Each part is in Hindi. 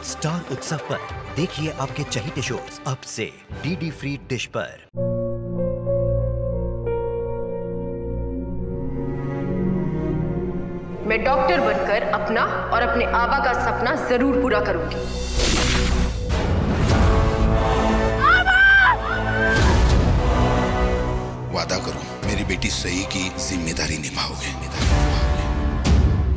स्टार उत्सव पर देखिए आपके चहेते शोज अब से डीडी फ्री डिश पर। मैं डॉक्टर बनकर अपना और अपने आबा का सपना जरूर पूरा करूंगी। वादा करो मेरी बेटी सही की जिम्मेदारी निभाओगे।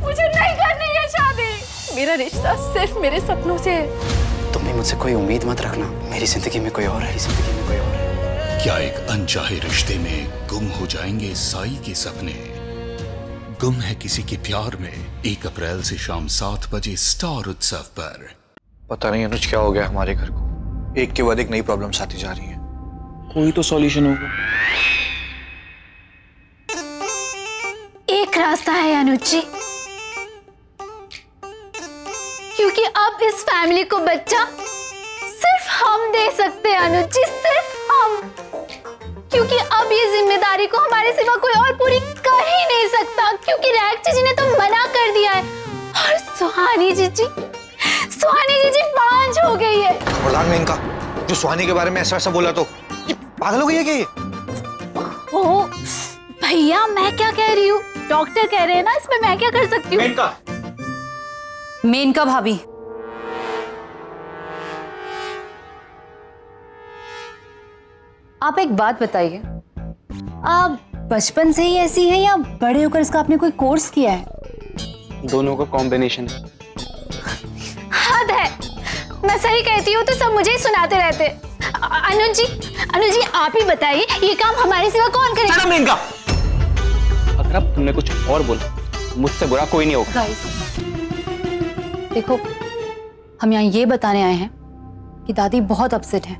मुझे नहीं करनी है शादी। मेरा रिश्ता सिर्फ मेरे सपनों से है। तुम भी मुझसे कोई उम्मीद मत रखना। मेरी जिंदगी में कोई और है, जिंदगी में कोई और है। क्या एक अनचाहे रिश्ते में गुम हो जाएंगे साई के सपने? गुम है किसी के प्यार में 1 अप्रैल से शाम 7 बजे स्टार उत्सव पर। पता नहीं अनुज क्या हो गया हमारे घर को, एक के बाद एक नई प्रॉब्लम्स आती जा रही हैं। कोई तो सॉल्यूशन होगा। एक रास्ता है अनुज जी, क्योंकि अब इस फैमिली को बच्चा सिर्फ हम दे सकते हैं अनुज जी, सिर्फ हम। क्योंकि अब ये जिम्मेदारी को हमारे सिवा कोई और पूरी कर ही नहीं सकता, क्योंकि रैग जी ने तो मना कर दिया है। और सुहानी जी बांझ हो गई है। खबरदार में इनका, जो सुहानी के बारे में ऐसा बोला तो ये पागल हो गई है क्या ये? ओ भैया, मैं क्या कह रही हूँ, डॉक्टर कह रहे हैं ना, इसमें मैं क्या कर सकती हूँ? मेनका भाभी, आप एक बात बताइए, आप बचपन से ही ऐसी हैं या बड़े होकर इसका आपने कोई कोर्स किया है? दोनों का कॉम्बिनेशन। हद है, मैं सही कहती हूँ तो सब मुझे ही सुनाते रहते। अनुज जी आप ही बताइए, ये काम हमारे सिवा कौन करेगा? मेनका, अगर अब तुमने कुछ और बोला मुझसे बुरा कोई नहीं होगा। देखो, हम यहाँ ये बताने आए हैं कि दादी बहुत अपसेट है,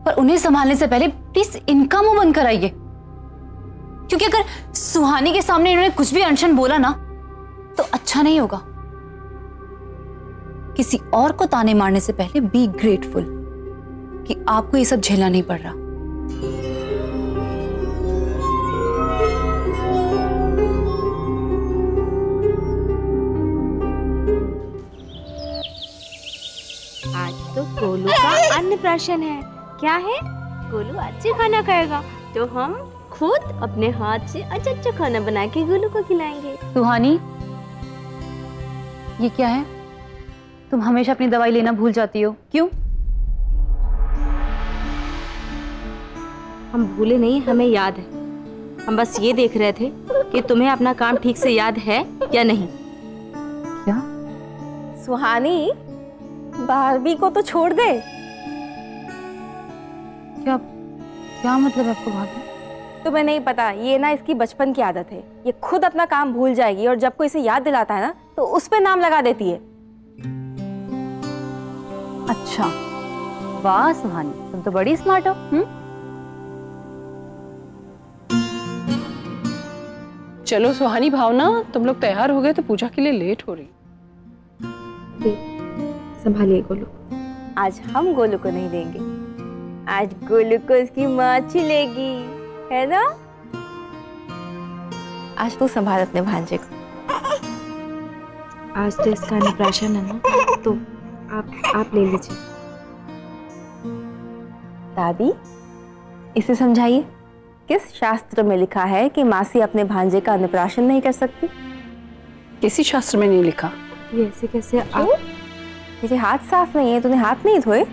पर उन्हें संभालने से पहले प्लीज इनका मुंह बंद कराइए, क्योंकि अगर सुहानी के सामने इन्होंने कुछ भी अनशन बोला ना तो अच्छा नहीं होगा। किसी और को ताने मारने से पहले बी ग्रेटफुल कि आपको ये सब झेलना नहीं पड़ रहा। आज तो गोलू का अन्नप्राशन है। क्या है? गोलू अच्छा खाना खाएगा तो हम खुद अपने हाथ से अच्छा खाना बना के गोलू को खिलाएंगे। सुहानी, ये क्या है? तुम हमेशा अपनी दवाई लेना भूल जाती हो, क्यों? हम भूले नहीं, हमें याद है। हम बस ये देख रहे थे कि तुम्हें अपना काम ठीक से याद है या नहीं। क्या? सुहानी, बारबी को तो छोड़ दे। क्या मतलब आपको भाभी? तुम्हें नहीं पता, ये ना इसकी बचपन की आदत है। ये खुद अपना काम भूल जाएगी और जब कोई इसे याद दिलाता है ना तो उस पे नाम लगा देती है। अच्छा, वाह सुहानी, तुम तो बड़ी स्मार्ट हो। चलो सुहानी, भावना, तुम लोग तैयार हो गए तो पूजा के लिए लेट हो रही। संभालिए गोलू। आज हम गोलू को नहीं देंगे, आज गोलू को उसकी माँ छिलेगी, है ना? आज तू संभाल अपने भांजे को। आज तो इसका अन्नप्राशन है ना, तो आप ले लीजिए। दादी, इसे समझाइए, किस शास्त्र में लिखा है कि मासी अपने भांजे का अन्नप्राशन नहीं कर सकती? किसी शास्त्र में नहीं लिखा। ये ऐसे कैसे? आप तेरे हाथ साफ नहीं है, तूने हाथ नहीं धोए?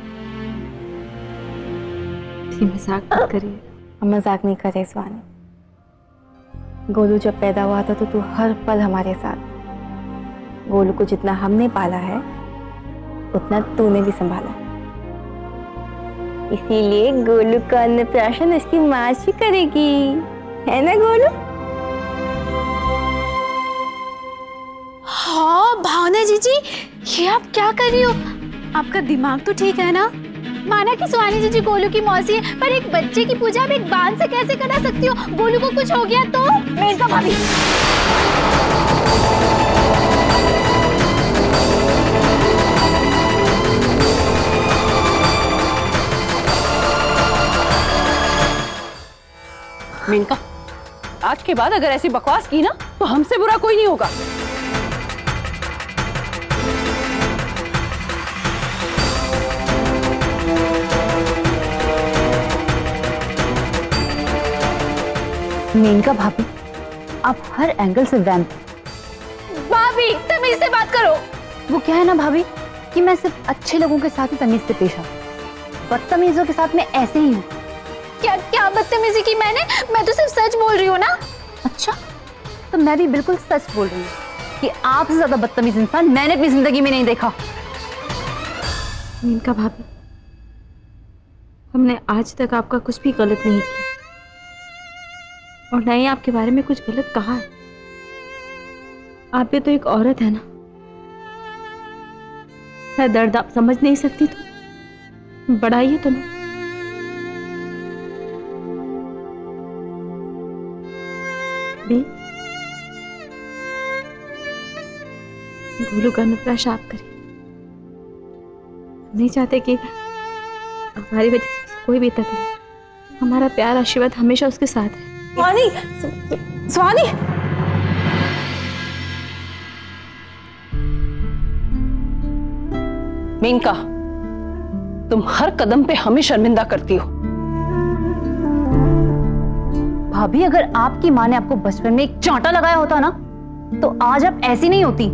मजाक मत करिए। हम मजाक नहीं कर रहे सुहानी। गोलू जब पैदा हुआ था तो तू हर पल हमारे साथ। गोलू को जितना हमने पाला है उतना तूने भी संभाला, इसीलिए गोलू का अन्नप्राशन इसकी माँ ही करेगी, है ना गोलू? हाँ भावना जीजी, ये आप क्या कर रही हो? आपका दिमाग तो ठीक है ना? माना कि सुहानी जीजी गोलू की मौसी है, पर एक बच्चे की पूजा आप एक बांध से कैसे करा सकती हो? गोलू को कुछ हो गया तो? मेनका भाभी, मेनका, आज के बाद अगर ऐसी बकवास की ना तो हमसे बुरा कोई नहीं होगा। मेनका भाभी, आप हर एंगल से वैम्प। भाभी तमीज से बात करो। वो क्या है ना भाभी कि मैं सिर्फ अच्छे लोगों के साथ ही तमीज से पेश आऊं, बदतमीजों के साथ मैं ऐसे ही हूँ। क्या क्या बदतमीजी की मैंने? मैं तो सिर्फ सच बोल रही हूँ ना। अच्छा, तो मैं भी बिल्कुल सच बोल रही हूँ कि आपसे ज्यादा बदतमीज इंसान मैंने अपनी जिंदगी में नहीं देखा। मेनका भाभी, हमने आज तक आपका कुछ भी गलत नहीं किया और ना ही आपके बारे में कुछ गलत कहा है। आप भी तो एक औरत है ना, मैं दर्द आप समझ नहीं सकती तो बढ़ाइए तो ना। भी गोलू का अनुप्राशन आप करिए। नहीं चाहते कि हमारी वजह से कोई भी तकलीफ, हमारा प्यार आशीर्वाद हमेशा उसके साथ है। स्वानी, स्वानी, मेनका, तुम हर कदम पे हमें शर्मिंदा करती हो। भाभी, अगर आपकी माँ ने आपको बचपन में एक चांटा लगाया होता ना तो आज आप ऐसी नहीं होती।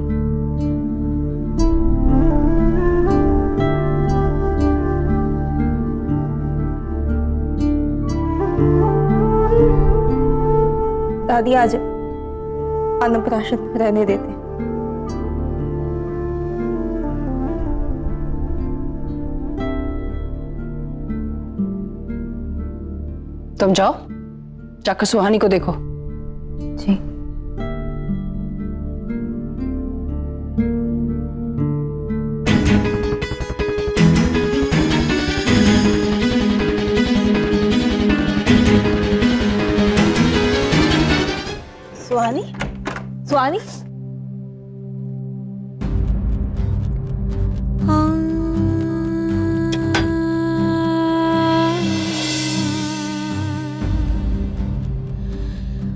दादी आज अन्नप्राशन रहने देते। तुम जाओ, जाकर सुहानी को देखो। जी। सुहानी, सुहानी,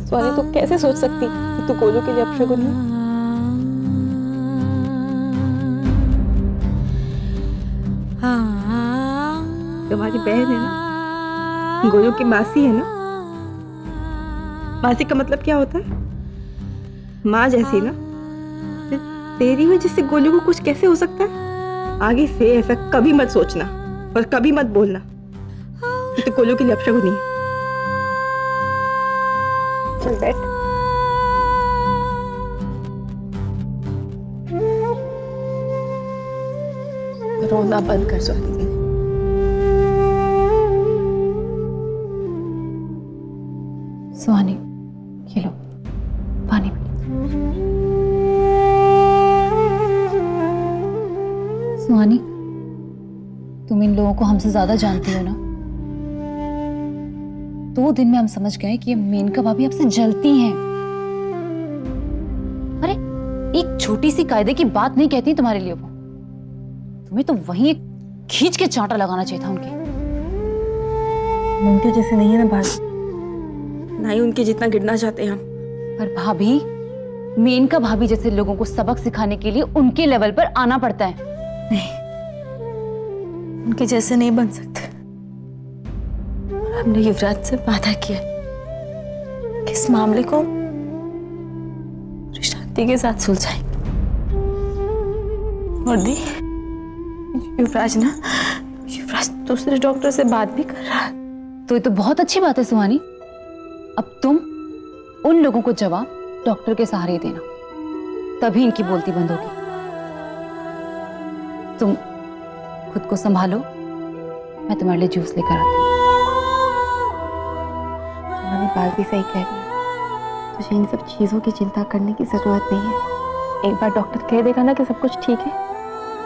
सुहानी, तू कैसे सोच सकती कि तू गोलू के लिए अपशगुन है? तुम्हारी बहन है ना, गोलू की मासी है ना। मासी का मतलब क्या होता है? माँ जैसी ना। तेरी वजह से गोलू को कुछ कैसे हो सकता है? आगे से ऐसा कभी मत सोचना और कभी मत बोलना कि तू गोलू के लिए अपशगुन है। चल बैठ। रोना बंद कर सुहानी। सुहानी, ये लो पानी पी। सुहानी, तुम इन लोगों को हमसे ज्यादा जानती हो ना। 2 दिन में हम समझ गए कि ये मेनका भाभी आपसे जलती हैं। अरे एक छोटी सी कायदे की बात नहीं कहती तुम्हारे लिए वो। तुम्हें तो वहीं एक खींच के चांटा लगाना चाहिए था उनके। उनके जैसे नहीं है ना भाभी, ना ही उनके जितना गिरना चाहते हैं हम। पर भाभी, मेनका भाभी जैसे लोगों को सबक सिखाने के लिए उनके लेवल पर आना पड़ता है। नहीं, उनके जैसे नहीं बन सकते। हमने युवराज से वादा किया कि इस मामले को शांति के साथ सुलझाएंगे। और दी, युवराज दूसरे डॉक्टर से बात भी कर रहा है। तो ये तो बहुत अच्छी बात है सुहानी। अब तुम उन लोगों को जवाब डॉक्टर के सहारे देना, तभी इनकी बोलती बंद होगी। तुम खुद को संभालो, मैं तुम्हारे लिए जूस लेकर आती हूँ। तुम्हारी बात भी सही कह रही है। तुझे इन सब चीजों की चिंता करने की जरूरत नहीं है। एक बार डॉक्टर कह देगा ना कि सब कुछ ठीक है,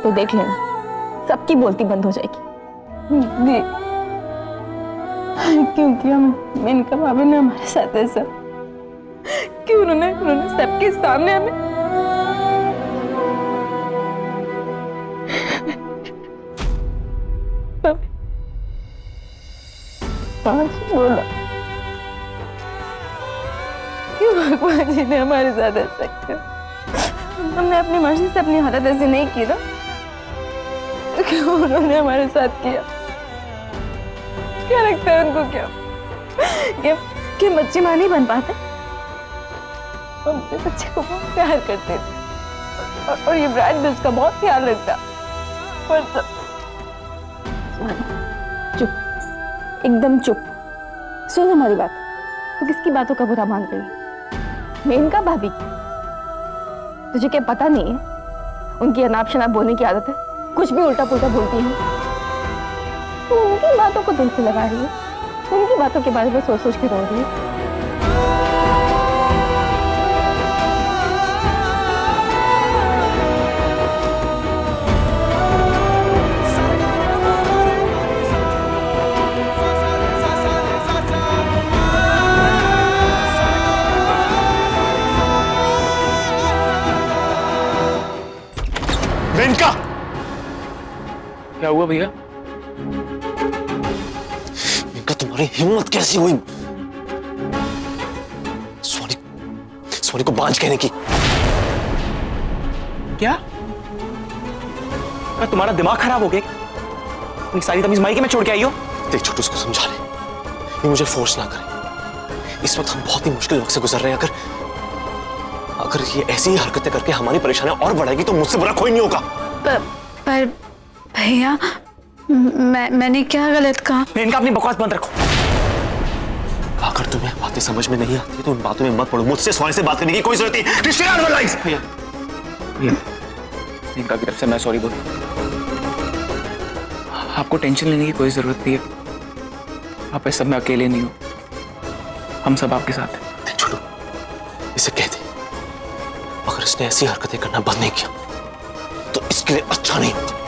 तो देख लेना सबकी बोलती बंद हो जाएगी। क्योंकि हम मेनका भाभी ने हमारे साथ ऐसा क्यों उन्होंने सबके सामने हमें बोला क्यों भगवान जी ने हमारे साथ ऐसा किया? हमने अपनी मर्जी से अपनी हालत ऐसी नहीं की ना, क्यों उन्होंने हमारे साथ किया? क्या लगता है उनको? क्या कि हम अच्छी माँ नहीं बन पाते। हम अपने बच्चे को बहुत प्यार करते थे और युवराज भी उसका बहुत ख्याल रखता। पर चुप, एकदम चुप। सुन हमारी बात। तू किसकी बातों का बुरा मान रही है? मेनका भाभी की। तुझे क्या पता नहीं है उनकी अनाप शनाप बोलने की आदत है, कुछ भी उल्टा पुल्टा बोलती है। तू उनकी बातों को दिल से लगा रही है, उनकी बातों के बारे में सोच सोच के रो रही है। मेनका, क्या हुआ भैया? मेनका, तुम्हारी हिम्मत कैसी हुई सोनी को बांझ कहने की? क्या तुम्हारा दिमाग खराब हो गया? अपनी सारी तमीज माई के में छोड़ के आई हो? देख छोटू, उसको समझा ले, ये मुझे फोर्स ना करे। इस वक्त हम बहुत ही मुश्किल वक्त से गुजर रहे हैं। अगर ये ऐसी ही हरकतें करके हमारी परेशानियां और बढ़ाएगी तो मुझसे बुरा कोई नहीं होगा। पर भैया, मैंने क्या गलत कहा? इनका अपनी बकवास बंद रखो। अगर तुम्हें बातें समझ में नहीं आती तो उन बातों में मत पड़ो। मुझसे सोनी से बात करने की कोई जरूरत नहीं। भैया, इनका की तरफ से मैं सॉरी बोल। आपको टेंशन लेने की कोई जरूरत नहीं है। आप इस सब में अकेले नहीं हो, हम सब आपके साथ हैं। देख छोटू, इसे कह दे, अगर इसने ऐसी हरकतें करना बंद नहीं किया तो इसके लिए अच्छा नहीं होगा।